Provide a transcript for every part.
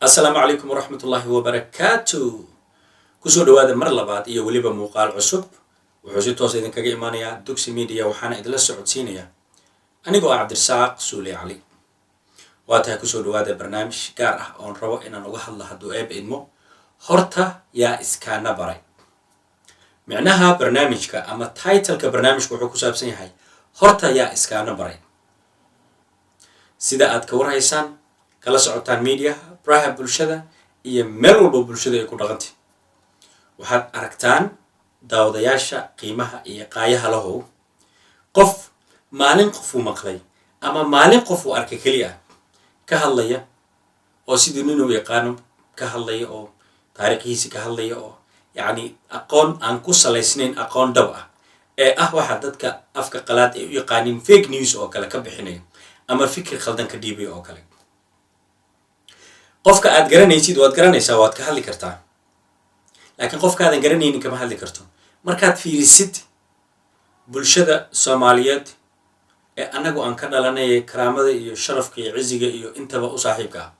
السلام عليكم ورحمة الله وبركاته. كسو دواد مر لباد iyo waliba muuqaal cusub wuxuu si toos idin kaga imaanayaa Duxi Media waxaana idin la socodsiinaya anigoo Cabdirasaaq Suule Cali. Waata kusoo dhawaada barnaamij gaar ah oo rabo inaan uga hadlo haduu eeb idmo horta yaa iskaana baray. Macnaha barnaamijka ama title-ka barnaamijku wuxuu ku saabsan yahay horta yaa iskaana baray. Sida aad ka warhaysaan kala socotaan media baraha bulshada iyo meel walba bulshada ay ku dhaqantay. waxaad aragtaan daawadayaasha qiimaha iyo qaayaha lahow qof maalin qof uu maqlay ama maalin qof uu arkay kaliya ka hadlaya oo sidii nin uu yaqaan ka hadlaya oo taariikhiisa ka hadlaya oo yani aqoon aan ku salaysnayn aqoon dhab ah ee waxa dadka afka qalaad ay u yaqaanin fake news oo kale ka bixinayo ama fikir khaldan ka dhiibay oo kale. qofka aad garanaysid waad garanaysaa waad ka hadli kartaa laakiin qofka aadan garanaynin kama hadli karto. markaad fiirisid bulshada Soomaaliyeed ee anagu aan ka dhalanay karaamada iyo sharafka iyo ciziga iyo intaba u saaxiibka ah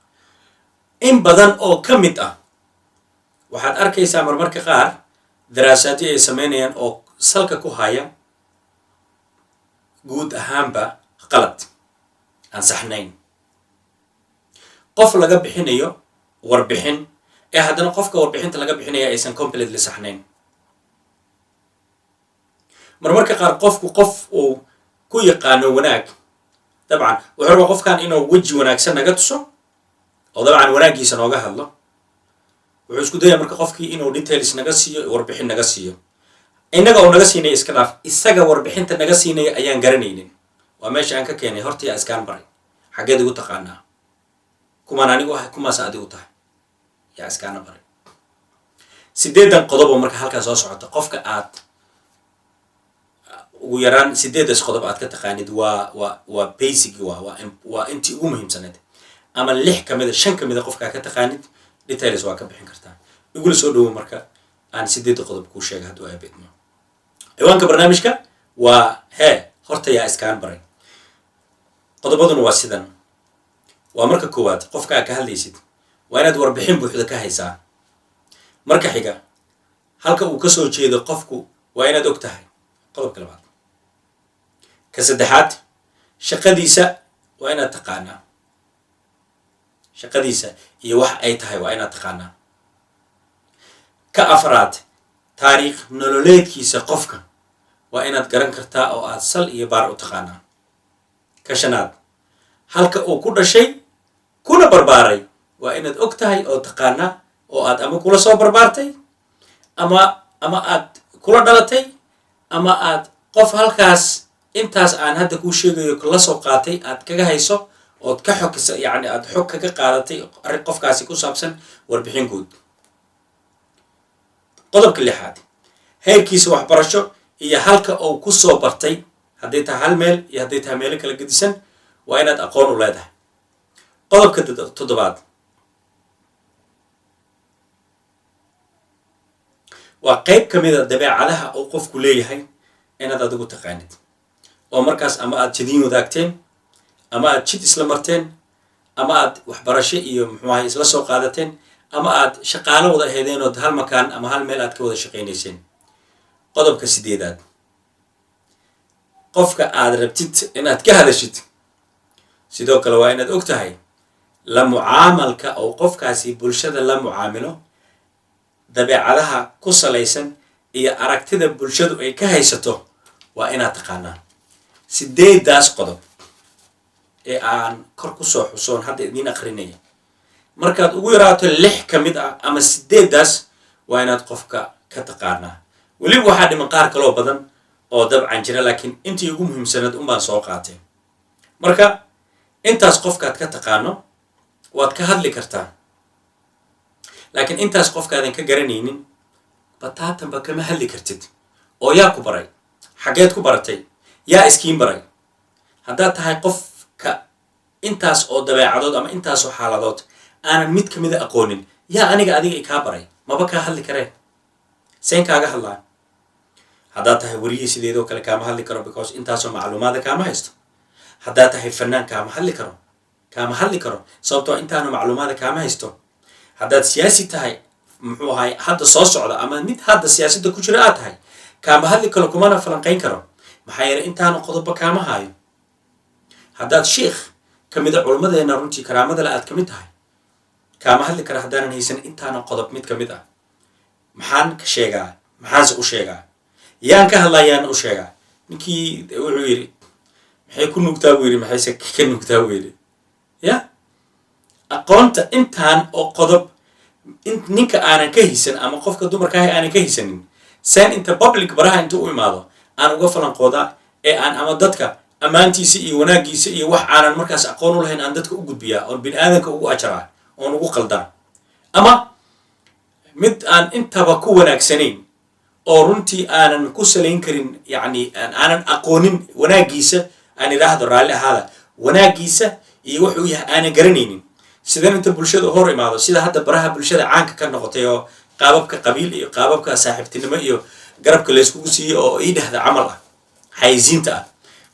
in badan oo kamid ah waxaad arkaysaa marmarka qaar daraasaad ay sameynayaan oo salka ku haya guud ahaanba qalad aan saxnayn. qof laga bixinayo warbixin ee haddana qofka warbixinta laga bixinaya aysan completely saxnayn. marmarka qaar qofku qof uu ku yaqaano wanaag dabcan wuxuu rabaa qofkan inuu waji wanaagsan naga tuso oo dabcan wanaagiisa nooga hadlo. wuxuu isku dayaa marka qofkii inuu details naga siiyo warbixin naga siiyo inaga oo naga siinay iska dhaaf isaga warbixinta naga siinay ayaan garanaynin. waa meesha aan ka keenay horta yaa iskaan baray xageed ugu taqaanaa kumaan anigu ah kumaas adigu tahay yaa iskaana baray. 8 qodob oo marka halka soo socota qofka aad ugu yaraan 8 qodob aad ka taqaanid waa basic waa intii ugu muhiimsanayd ama 6 kamida 5 kamida qofka ka taqaanid details waa ka bixin kartaa. igula soo dhawo marka aan 8 qodob ku sheegay haduu ay beedmo. ciwaanka barnaamijka waa horta yaa iskaan baray. qodobaduna waa sidan. waa marka koowaad qofka ka hadlaysid waa inaad warbixin buuxda ka haysaa. marka xiga halka uu ka soo jeedo qofku waa inaad og tahay. qodobka labaad ka saddexaad shaqadiisa waa inaad taqaanaa. shaqadiisa iyo wax ay tahay waa inaad taqaanaa. ka afraad taariikh nololeedkiisa qofka waa inaad garan kartaa oo aad sal iyo baar u taqaanaa. ka shanaad halka uu ku dhashay kuna barbaaray waa inaad og tahay oo taqaanaa oo aad ama kula soo barbaartay ama aad kula dhalatay ama aad qof halkaas intaas aan hadda ku sheegayo kula soo qaatay aad kaga hayso ood ka xogisa yani aad xog kaga qaadatay arrin qofkaasi ku saabsan warbixin guud. qodobka lixaad heerkiisa waxbarasho iyo halka uu ku soo bartay hadday tahay hal meel iyo hadday tahay meelo kala gedisan waa inaad aqoon u leedahay. qodobka toddobaad waa qayb kamid ah dabeecadaha uu qofku leeyahay inaad adigu taqaanid oo markaas ama aad jadiin wadaagteen ama aad jid isla marteen ama aad waxbarasho iyo muxuu isla soo qaadateen ama aad shaqaalo wada ahaydeen oo hal makaan ama hal meel aad ka wada shaqaynayseen. qodobka 8aad qofka aad rabtid inaad ka hadashid sidoo kale waa inaad og tahay la mucaamalka oo qofkaasi bulshada la mucaamilo dabeecadaha ku salaysan iyo aragtida bulshadu ay ka haysato waa inaad taqaanaa. 8daas qodob ee aan kor ku soo xusoon hadda idin akhrinaya markaad ugu yaraato 6 kamid ah ama 8daas waa inaad qofka ka taqaanaa. waliba waxaa dhiman qaar kaloo badan oo dabcan jira laakiin intii ugu muhiimsanayd baan soo qaatay. marka intaas qofkaad ka taqaano waad ka hadli kartaa laakiin intaas qofkaadan ka garanaynin bataatanba kama hadli kartid. oo yaa ku baray xageed ku baratay yaa iskiin baray. haddaad tahay qofka intaas oo dabeecadood ama intaas oo xaaladood aanan mid kamida aqoonin yaa adiga kaa baray maba kaa hadli kareen seen kaaga hadlaan. haddaad tahay wariyey sideedoo kale kaama hadli karo because intaasoo macluumaada kaama haysto. haddaad tahay fanaan kaama hadli karo sababtoo intaanu macluumaada kaama haysto haddaad siyaasi tahay muxuu ahay hadda soo socda ama mid hadda siyaasadda ku jira aad tahay kaama hadli karo kumana falanqayn karo maxaa yeelay intaana qodobba kaama haayo haddaad sheikh ka mida culimmadeena runtii karaamadale aad ka mid tahay kaama hadli kara haddaanan haysan intaana qodob mid ka mid ah maxaan ka sheegaa maxaanse u sheegaa yaan ka hadlaa yaana u sheegaa ninkii wuxuu yidhi maxay ku nugtaa buu yidhi maxayse ka nugtaa buu yidhi ya aqoonta intaan oo qodob ninka aanan ka haysan ama qofka dumarka ahi aanan ka haysanin saan inta public baraha inta u imaado aan uga falanqoodaa ee aan ama dadka ammaantiisa iyo wanaaggiisa iyo wax aanan markaas aqoon u lahayn aan dadka u gudbiyaa oon bini aadanka ugu ajaraa oon ugu qaldaa ama mid aan intaba ku wanaagsanayn oo runtii aanan ku salayn karin yacni aanan aqoonin wanaaggiisa aan idhaahdo raalli ahaada wanaaggiisa iyo wuxuu yahay aanan garanaynin sidan inta bulshada hor imaado sida hadda baraha bulshada caanka ka noqotay oo qaababka qabiil iyo qaababka saaxiibtinimo iyo garabka layskugu siiyey oo ii dhahda camal ah xayisiinta ah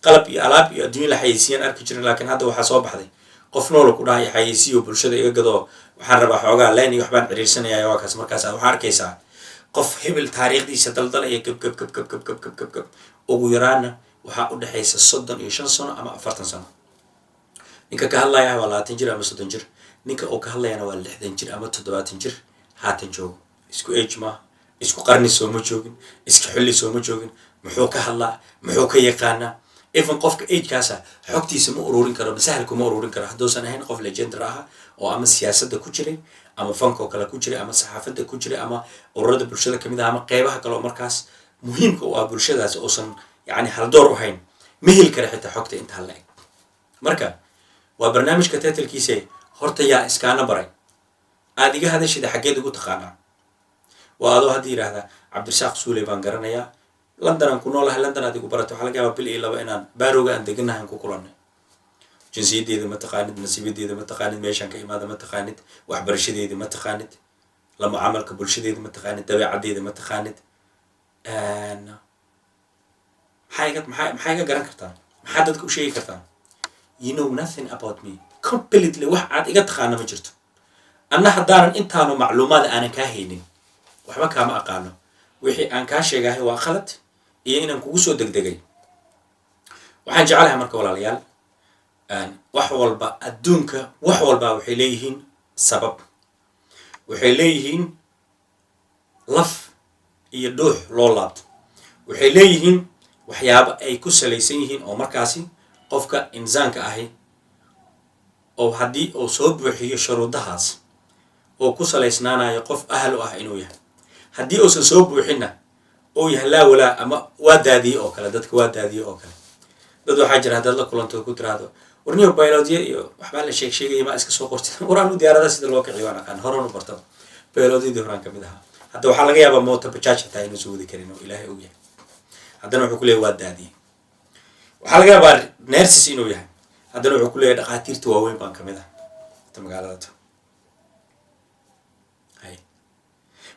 qalab iyo alaab iyo adduunya la xayisiiyaan arki jirin laakiin hadda waxaa soo baxday qof noola ku dhahay xayisiyo bulshada iga gadoo waxaan rabaa xoogaa leen iyo waxbaan ciriirsanaya waa kaas markaas waxaa arkaysaa qof hebel taariikhdiisa daldalaya gab ugu yaraana waxaa u dhexaysa 35 sano ama 40 sano ninka ka hadlaya waa 20 jir ama 30 jir ninka uu ka hadlayana waa 60 jir ama 70 jir haatan joogo isku age ma isku qarni soo ma joogin isku xilli soo ma joogin muxuu ka hadlaa muxuu ka yaqaanaa even qofka age kaasa xogtiisa ma ururin karo masahal kuma ururin karo hadduusan ahayn qof legend ah oo ama siyaasadda ku jiray ama fanko kale ku jiray ama saxaafadda ku jiray ama ururada bulshada kamid ah ama qeybaha kale oo markaas muhiimka u ah bulshadaas uusan yacni haldoor u hayn ma heli kara xitaa xogta intaa la eg marka waa barnaamijka titlkiisa horta yaa iskaana baray aad iga hadashida xaggeed ugu taqaanaa waa adoo hadda yidhaahdaa cabdirasaaq suuley baan garanayaa london aan ku noolahay london aad igu barato waxaa laga yaabaa bil iyo laba inaan baarowga aan deganahay aan ku kulannay jinsiyaddeeda ma taqaanid nasiibadeeda ma taqaanid meeshaan ka imaada ma taqaanid waxbarashadeeda ma taqaanid la mucaamalka bulshadeeda ma taqaanid dabeecaddeeda ma taqaanid maxaa iga garan kartaa maxaa dadka u sheegi kartaa you know nothing about me completely wax aad iga taqaana ma jirto anna haddaanan intaanu macluumaad aanan kaa haynin waxba kaama aqaano wixii aan kaa sheegahay waa khalad iyo inaan kugu soo degdegay waxaan jecelahay marka walaalayaal wax walba adduunka wax walba waxay leeyihiin sabab waxay leeyihiin laf iyo dhuux loo laabto waxay leeyihiin waxyaabo ay ku salaysan yihiin oo markaasi qofka insaanka ahi oo haddii uu soo buuxiyo shuruudahaas oo ku salaysnaanayo qof ahal u ah inuu yahay haddii uusan soo buuxinna oo yahay laa walaa ama waa daadiye oo kale dadka waa daadiye oo kale dad waxaa jira haddaad la kulanto ku tiraahdo warniyo biology iyo waxbaa la sheegaya ma iska soo qortid waraan diyaarada sida loo kiciyo waan aqaan horan u barto biology horaan ka mid ahaa hadda waxaa laga yaabaa moota bajaaj xitaa inuu soo wadi karin oo ilaahay og yahay haddana wuxuu ku leeyahay waa daadiye waxaa laga yaabaa nurses inuu yahay haddana wuxuu ku leeyahay dhaqaatiirta waaweyn baan ka mid ah inta magaalada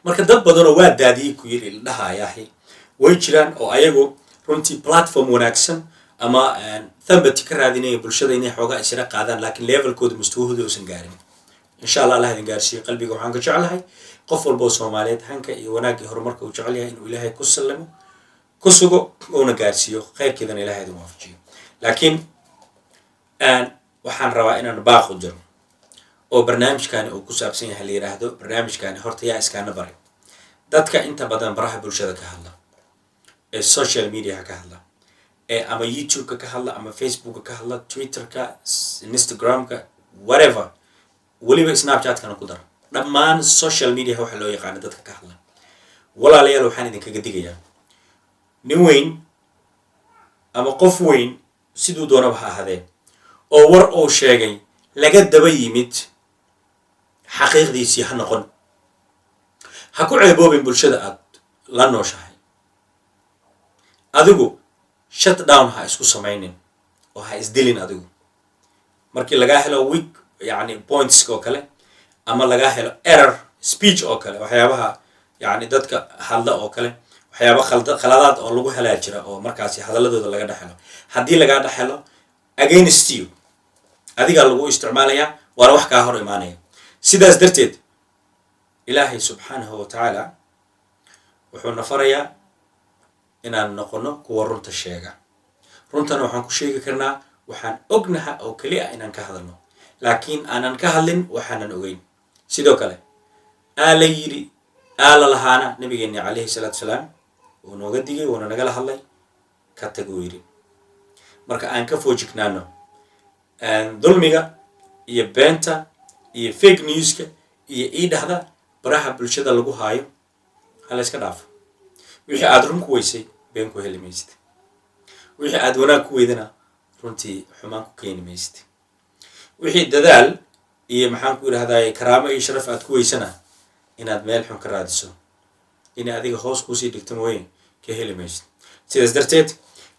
marka dad badanoo waa daadiyey ku yiri la dhahayahay way jiraan oo ayagu runtii platform wanaagsan ama thambati ka raadinaya bulshada inay xoogaa isla qaadaan laakiin levelkooda mustawahooda uusan gaarin insha allah allah idin gaarsiiyo qalbiga waxaan ka jeclahay qof walba oo Soomaaliyeed hanka iyo wanaagga horumarka uu jecel yahay inuu ilaahay ku sallamo ku sugo oo na gaarsiiyo khayrkeedana ilaahay idin waafajiyo laakiin waxaan rabaa inaan baaq u jiro oo barnaamijkaani uu ku saabsan yahay la yiraahdo barnaamijkaani horta yaa iskaana baray dadka inta badan baraha bulshada ka hadla ee social media ka hadla ee ama YouTube ka hadla ama Facebook ka hadla Twitter ka Instagram ka whatever waliba Snapchat kana ku dar dhammaan social media waxa loo yaqaan dadka ka hadla walaalayaal waxaan idinkaga digayaa nin weyn ama qof weyn sidoo doonaba ha ahaadee oo war oo sheegay laga daba yimid xaqiiqdiisii ha noqon ha ku ceeboobin bulshada aad la nooshahay adigu shut down ha isku samaynin oo ha isdilin adigu markii laga helo weak yani points oo kale ama laga helo error speech oo kale waxyaabaha yani dadka hadla oo kale waxyaabo khaladaad oo lagu helaa jira oo markaasi hadaladooda laga dhaxelo haddii laga dhaxelo against you adiga lagu isticmaalayaa waana wax ka hor imaanaya sidaas darteed ilaahay subxaanahu wa tacaala wuxuu na farayaa inaan noqono kuwa runta sheega. runtana waxaan ku sheegi karnaa waxaan ognaha oo keli ah inaan ka hadalno, laakiin aanan ka hadlin waxaanan ogeyn. sidoo kale la yidhi la lahaana nabigeenni calayhi salaatu salaam uu nooga digay, wuuna nagala hadlay, ka tag uu yidhi. marka aan ka foojignaano dulmiga iyo beenta iyo fake newska iyo iidhahda baraha bulshada lagu haayo. hala iska dhaafo. wixii aad run ku weysay been ku heli maysid. wixii aad wanaag ku weydana runtii xumaan ku keeni maysid. wixii dadaal iyo maxaan ku idhahdaa karaamo iyo sharaf aad ku weysana inaad meel xun ka raadiso, inay adiga hoos kusii dhigto mooye ka heli maysid. sidaas darteed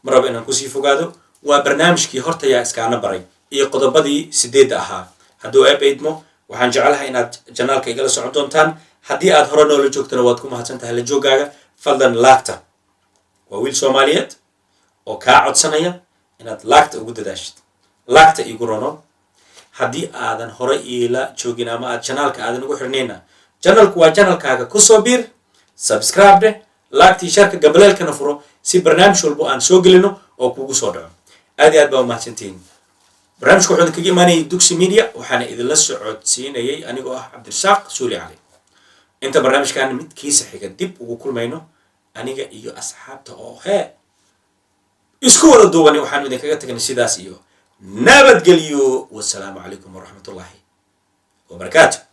ma rabo inaan kusii fogaado. waa barnaamijkii hortayaa iskaana baray iyo qodobadii 8 ahaa. hadduu eeb idmo waxaan jeclahay inaad janaalka igala socon doontaan. haddii aad hore noola joogtana waad ku mahadsan tahay la joogaaga. fadlan laagta. waa wiil soomaaliyeed oo kaa codsanaya inaad laagta ugu dadaashid. laagta igu rono. haddii aadan hore iila joogin ama aad janaalka aadan ugu xirnayna, janalku waa janalkaaga kusoo biir, subscribe dheh, laagtii sharka gabaleelkana furo si barnaamij walbo aan soo gelino oo kugu soo dhaco. aad iyo aad baa umahadsantihiin. barnaamijka wuxuu idinkaga imaanayay Dugsi Media, waxaana idinla socodsiinayay anigoo ah Cabdirasaaq Suuli Cali. inta barnaamijkan midkiisa xiga dib ugu kulmayno aniga iyo asxaabta oo isku wada duubani, waxaanu idinkaga tagnay sidaas iyo nabadgelyo. wassalaamu calaykum waraxmatullaahi wabarakaatu.